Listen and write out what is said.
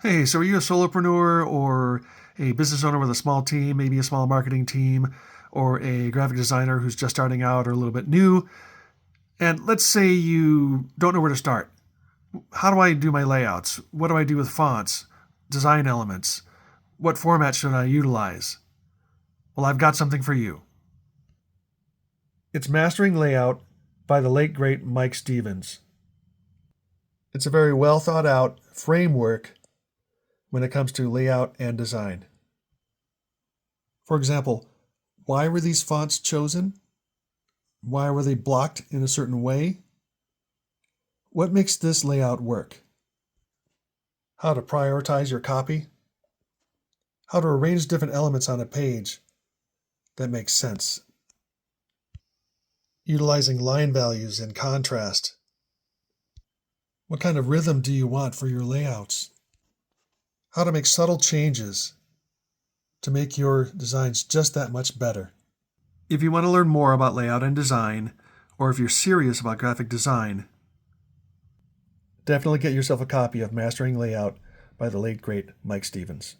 Hey, so are you a solopreneur or a business owner with a small team, maybe a small marketing team, or a graphic designer who's just starting out or a little bit new? And let's say you don't know where to start. How do I do my layouts? What do I do with fonts, design elements? What format should I utilize? Well, I've got something for you. It's Mastering Layout by the late great Mike Stevens. It's a very well thought out framework when it comes to layout and design. For example, why were these fonts chosen? Why were they blocked in a certain way? What makes this layout work? How to prioritize your copy? How to arrange different elements on a page that makes sense? Utilizing line values and contrast. What kind of rhythm do you want for your layouts? How to make subtle changes to make your designs just that much better. If you want to learn more about layout and design, or if you're serious about graphic design, definitely get yourself a copy of Mastering Layout by the late great Mike Stevens.